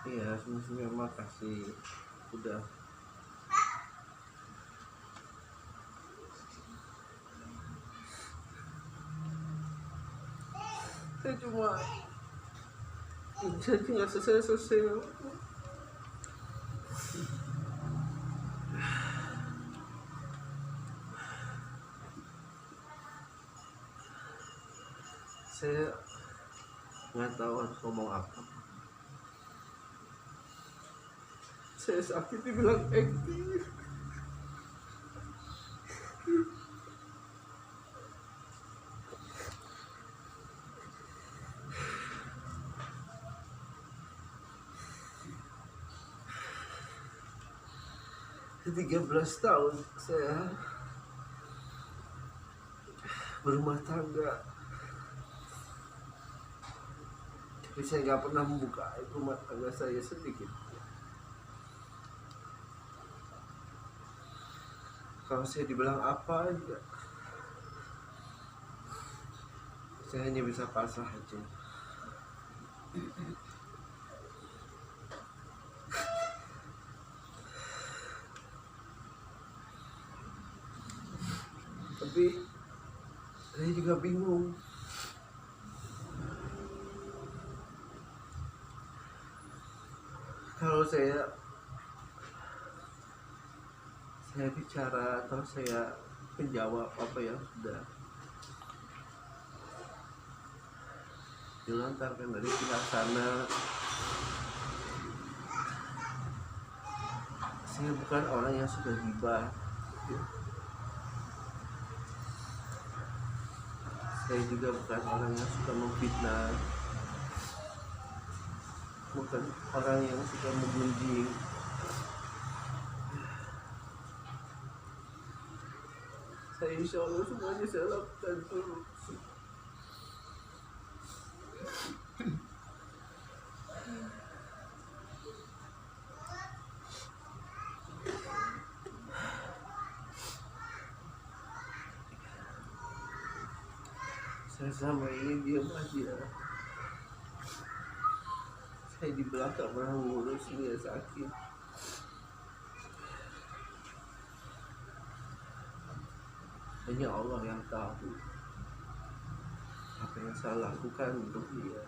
Iya, semuanya makasih udah. Saya cuma jadi nggak selesai. Saya nggak tahu harus ngomong apa. Saya sakit dibilang aktif. Tiga 13 tahun saya berumah tangga, tapi saya nggak pernah membuka rumah tangga saya sedikit. Kalau saya dibilang apa juga, saya hanya bisa pasrah aja. Tapi saya juga bingung. Kalau saya bicara atau saya menjawab apa yang sudah dilontarkan dari pihak sana, saya bukan orang yang sudah gibah. Saya juga bukan orang yang suka memfitnah, bukan orang yang suka menggunjing. Saya insya Allah semuanya saya lakukan terus. Saya selama ini diam aja. Saya di belakang pernah ngurus dia sakit. Hanya Allah yang tahu apa yang saya lakukan untuk dia.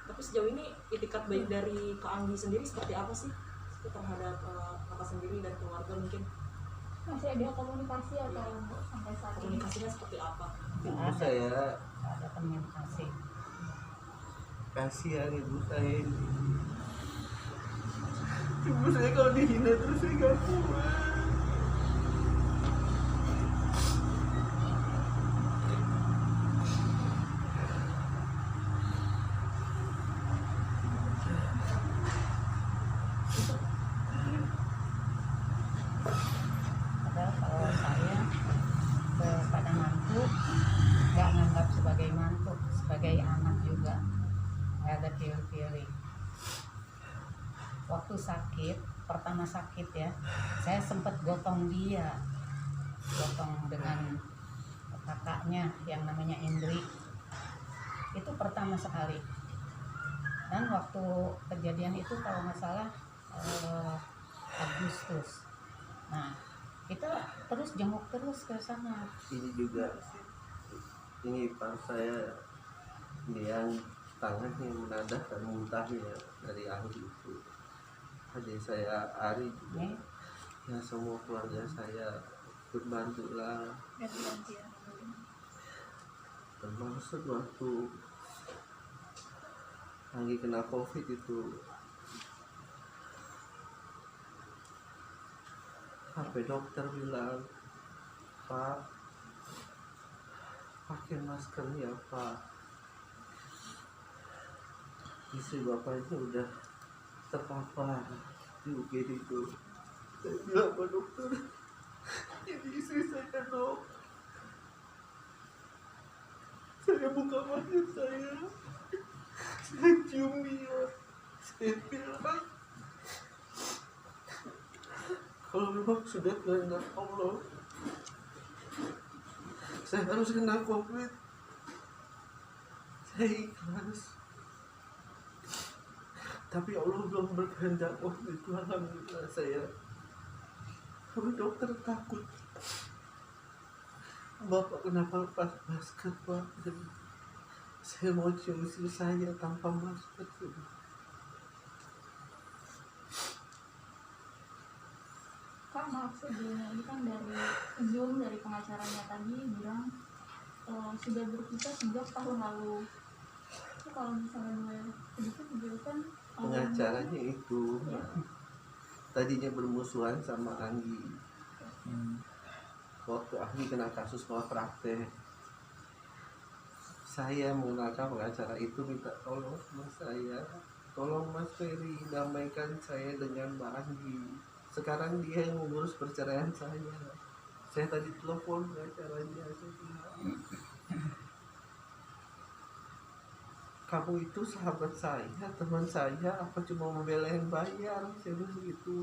Tapi sejauh ini itikat baik dari Kak Anggi sendiri seperti apa sih terhadap kakak sendiri dan keluarga mungkin? Masih ada komunikasi atau sampai saat ini? Komunikasinya seperti apa? Ibu saya ada komunikasi. kasihan ibu saya ini. Ibu saya kalau dihina terus saya gak kuat. Padahal kalau saya kepada mantu nggak nganggap sebagai mantu, sebagai anak juga, nggak ada teori-teori. Waktu sakit, pertama sakit ya, saya sempat gotong dia, gotong dengan kakaknya yang namanya Indri. Itu pertama sekali. Dan waktu kejadian itu kalau nggak salah Agustus. Nah, kita terus jenguk terus ke sana. Ini juga ini pas saya yang tangannya menadah dan muntahnya dari akhir itu. Adik saya Ari juga, ya semua keluarga saya berbantulah. Termasuk waktu lagi kena COVID itu, sampai dokter bilang, Pak, pakai masker ya Pak. Istri bapak itu udah terpapar di UGD itu. Saya bilang, Pak dokter, ini istri saya dok. Saya buka masker saya cium dia. Saya bilang, kalau memang sudah kehendak Allah, saya harus kena COVID. saya ikhlas. Tapi Allah belum berkehendak waktu itu. Alhamdulillah saya. Tapi dokter takut. Bapak kenapa lepas masker Pak? Saya mau cium istri saya tanpa masker. Kak, maaf sebelumnya, ini kan dari Zoom dari pengacaranya tadi bilang sudah berpisah sejak tahun lalu. Itu kalau misalnya boleh sedikit dijelaskan Pengacaranya itu tadinya bermusuhan sama Anggi. Waktu Anggi kena kasus malpraktek, saya menggunakan pengacara itu minta tolong sama saya, tolong Mas Ferry damaikan saya dengan Mbak Anggi. Sekarang dia yang mengurus perceraian saya. Saya tadi telepon pengacaranya, saya bilang, kamu itu sahabat saya, teman saya, apa cuma membela yang bayar? Saya bilang begitu.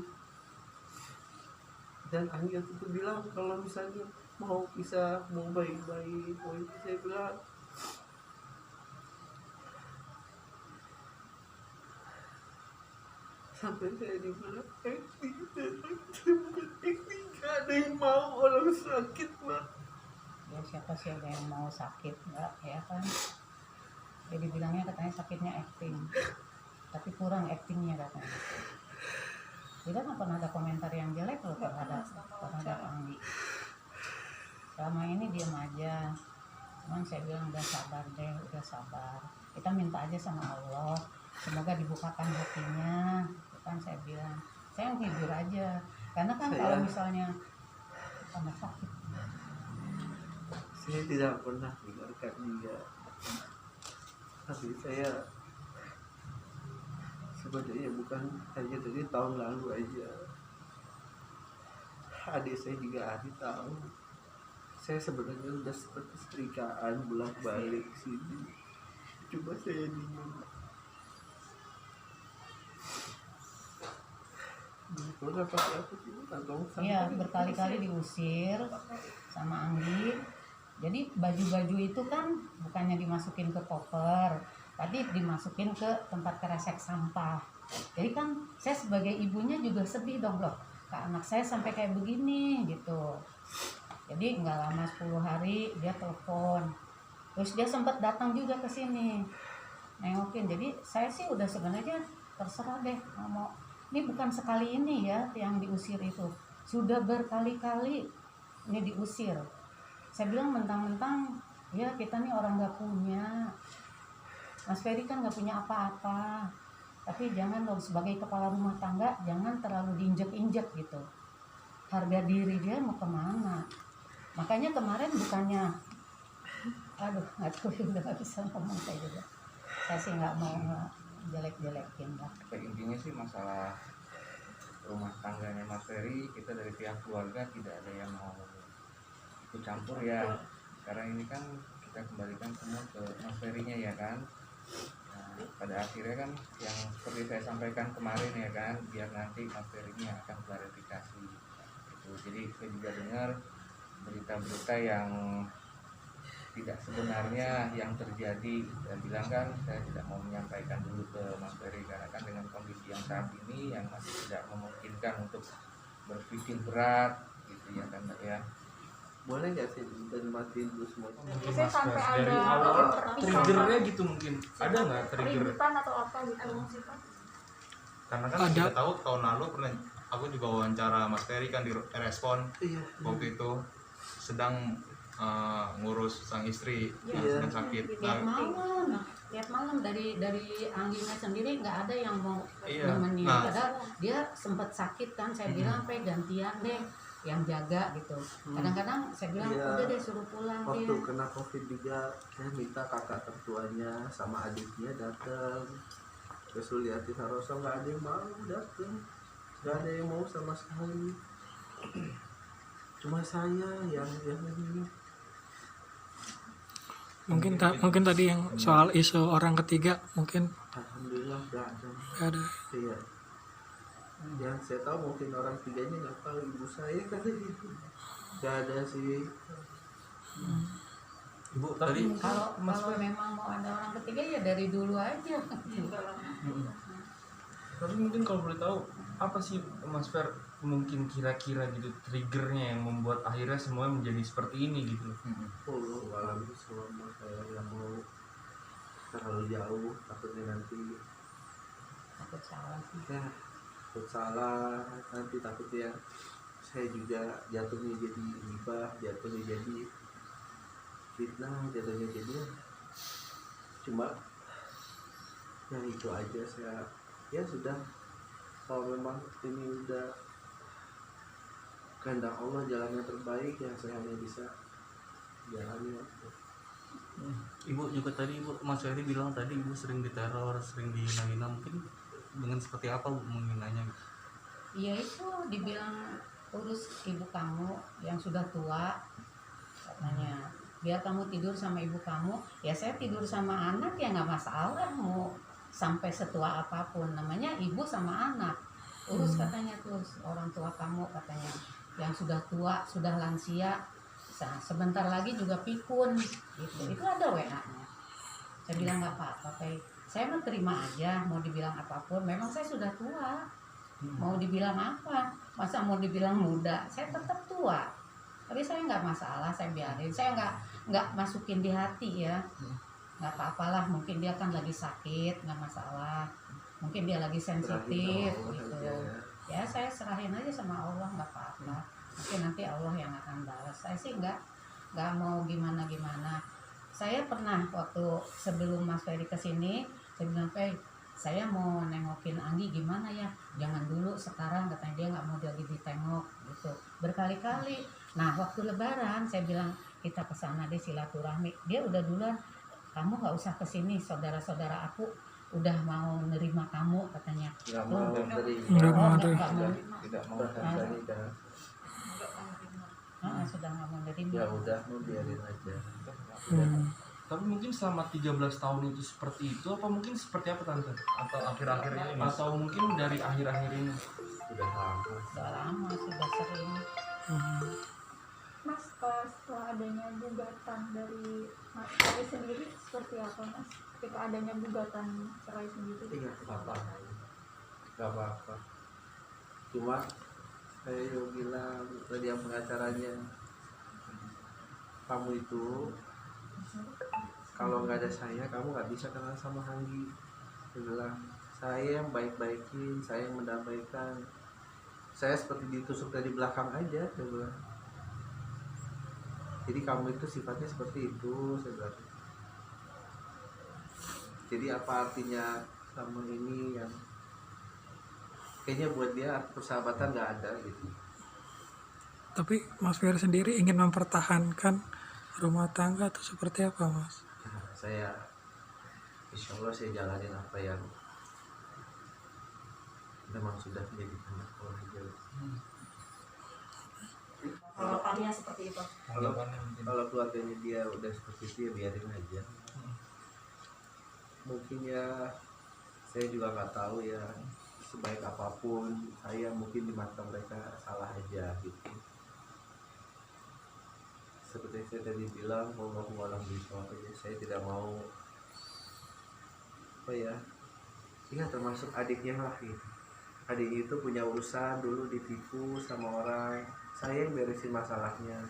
Dan Anggi itu bilang kalau misalnya mau bisa, mau baik-baik, mau itu, saya bilang sampai saya dibilang acting, bukan acting, gak ada yang mau orang sakit Pak. Ya siapa sih ada yang mau sakit, enggak ya kan? Jadi bilangnya katanya sakitnya acting, tapi kurang actingnya katanya. Tidak pernah ada komentar yang jelek loh terhadap Anggi. Selama ini diam aja. Cuman saya bilang udah sabar deh, udah sabar. Kita minta aja sama Allah, semoga dibukakan hatinya. Kan saya bilang, saya menghibur aja. Karena kan kalau misalnya tambah sakit. Saya tidak pernah dengarkan dia. Tapi saya sebenarnya bukan hanya dari tahun lalu aja. Adik saya juga Adi tahu. Saya sebenarnya udah seperti setrikaan bolak-balik sini. Cuma saya bingung. Iya, berkali-kali diusir sama Anggi. Jadi baju-baju itu kan bukannya dimasukin ke koper, tadi dimasukin ke tempat kresek sampah. Jadi kan saya sebagai ibunya juga sedih dong loh, anak saya sampai kayak begini gitu. Jadi nggak lama 10 hari dia telepon, terus dia sempat datang juga ke sini nengokin. Jadi saya sih udah sebenarnya terserah deh, mau ini bukan sekali ini ya yang diusir itu, sudah berkali-kali ini diusir. Saya bilang mentang-mentang ya kita nih orang nggak punya, Mas Ferry kan nggak punya apa-apa, tapi jangan dong sebagai kepala rumah tangga jangan terlalu diinjek-injek gitu. Harga diri dia mau kemana? Makanya kemarin bukannya, aduh nggak tahu udah nggak bisa ngomong saya juga. Saya sih nggak mau jelek-jelekin lah. Intinya sih masalah rumah tangganya Mas Ferry, kita dari pihak keluarga tidak ada yang mau ikut campur ya. Sekarang ini kan kita kembalikan semua ke Mas Ferry-nya ya kan. Nah, pada akhirnya kan yang seperti saya sampaikan kemarin ya kan, biar nanti Mas Ferry-nya akan klarifikasi itu. Jadi saya juga dengar berita-berita yang tidak sebenarnya yang terjadi. Saya bilang kan saya tidak mau menyampaikan dulu ke Mas Ferry karena kan dengan kondisi yang saat ini yang masih tidak memungkinkan untuk berpikir berat gitu ya kan Mbak ya. Boleh nggak sih dan matiin dulu semua? Biasanya sampai ada dari awal perpisahan, triggernya gitu mungkin ada nggak trigger? keributan atau apa gitu. Karena kan Ada. kita tahu tahun lalu pernah aku juga wawancara Mas Ferry kan di respon Iya. waktu itu sedang ngurus sang istri yang Iya. sedang sakit. Lihat malam dari Angginya sendiri nggak ada yang mau Iya. nemenin. Nah. Padahal dia sempat sakit kan, saya bilang gantian deh yang jaga gitu. Kadang-kadang saya bilang Iya. udah deh suruh pulang Waktu deh. kena COVID juga, saya minta kakak tertuanya sama adiknya datang. Terus lihatin Harosa, nggak ada yang mau datang, nggak ada yang mau sama sekali. Cuma saya yang ini. Mungkin tadi yang soal isu orang ketiga mungkin Alhamdulillah nggak ada. nggak ada. Iya. Yang saya tahu mungkin orang tiganya nggak tahu ibu saya kata gitu. Nggak ada sih. Ibu Tapi tadi Kalau Mas kalau Fer, memang mau ada orang ketiga ya dari dulu aja. tapi mungkin kalau boleh tahu apa sih Mas Fer mungkin kira-kira gitu triggernya yang membuat akhirnya semuanya menjadi seperti ini gitu loh. Allah alam selama saya yang mau terlalu jauh takutnya nanti Takut salah sih. ya takut salah, nanti takutnya saya juga jatuhnya jadi gibah, jatuhnya jadi fitnah, jatuhnya jadi cuma ya itu aja. Saya ya sudah, kalau memang ini udah kehendak Allah jalannya terbaik ya saya hanya bisa jalani. Ibu juga tadi Mas Ferry bilang tadi ibu sering diteror, sering dihina-hina, mungkin dengan seperti apa bu menghinanya? Iya itu dibilang urus ibu kamu yang sudah tua katanya. Biar kamu tidur sama ibu kamu, ya saya tidur sama anak ya nggak masalah mau sampai setua apapun. Namanya ibu sama anak. Urus katanya terus orang tua kamu katanya yang sudah tua, sudah lansia. Sebentar lagi juga pikun gitu. Itu ada WA-nya. Saya bilang nggak apa-apa, saya mau terima aja, mau dibilang apapun. Memang saya sudah tua, mau dibilang apa? Masa mau dibilang muda? Saya tetap tua. Tapi saya nggak masalah, saya biarin. Saya nggak masukin di hati ya. Nggak apa-apalah, mungkin dia kan lagi sakit, nggak masalah. Mungkin dia lagi sensitif gitu. Ya saya serahin aja sama Allah, nggak apa-apa. Mungkin nanti Allah yang akan balas. Saya sih nggak mau gimana-gimana. Saya pernah waktu sebelum Mas Ferry kesini, saya bilang, saya mau nengokin Anggi gimana ya? Jangan dulu sekarang, katanya dia nggak mau lagi ditengok gitu. Berkali-kali. Nah waktu Lebaran saya bilang kita kesana deh silaturahmi. Dia udah duluan, kamu nggak usah kesini, saudara-saudara aku udah mau nerima kamu katanya. Nggak mau dari Nggak mau ada. Nggak mau. Tidak mau bahkan saya nikah. Sudah nggak mau nerima. Ya udah, mau biarin aja. Tapi mungkin selama 13 tahun itu seperti itu apa mungkin seperti apa tante? Atau akhir-akhir ini? Atau mungkin dari akhir-akhir ini? Udah lama. Sudah lama, sudah sering. Mas, setelah adanya gugatan dari Mas Ferry sendiri seperti apa Mas? Ketika adanya gugatan cerai sendiri? Iya, nggak apa-apa. Cuma saya juga bilang tadi yang pengacaranya, kamu itu kalau nggak ada saya kamu nggak bisa kenal sama Hanggi. Dia bilang saya yang baik-baikin, saya yang mendamaikan, saya seperti ditusuk dari belakang aja. Dia bilang jadi kamu itu sifatnya seperti itu. Saya bilang jadi apa artinya sama ini yang kayaknya buat dia persahabatan nggak ada gitu. Tapi Mas Ferry sendiri ingin mempertahankan rumah tangga atau seperti apa Mas? Nah, saya insya Allah saya jalanin apa yang memang sudah menjadi kehendak Allah aja. Harapannya seperti itu. Kalau keluarganya dia udah seperti itu ya biarin aja. Mungkin ya saya juga nggak tahu ya, sebaik apapun saya mungkin di mata mereka salah aja gitu. Seperti saya tadi bilang, wallahu a'lam bishawab aja. Saya tidak mau apa ya termasuk adiknya lah gitu. Adiknya itu punya urusan dulu ditipu sama orang, saya yang beresin masalahnya,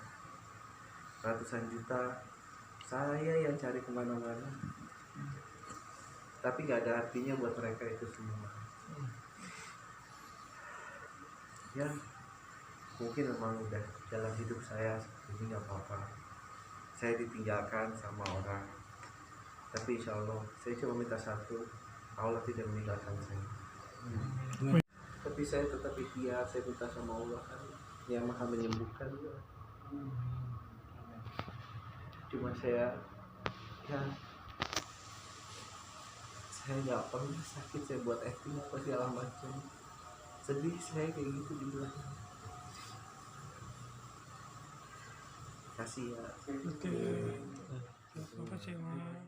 ratusan juta saya yang cari kemana-mana, tapi nggak ada artinya buat mereka itu semua. Ya mungkin memang udah jalan hidup saya seperti ini, nggak apa-apa. Saya ditinggalkan sama orang, tapi insya Allah saya cuma minta satu, Allah tidak meninggalkan saya. Tapi saya tetap ikhtiar, saya minta sama Allah kan yang maha menyembuhkan juga. Cuma saya nggak pernah sakit, saya buat acting apa segala macam, sedih saya kayak gitu dibilang. Kasih ya. Oke. Terima kasih Mas.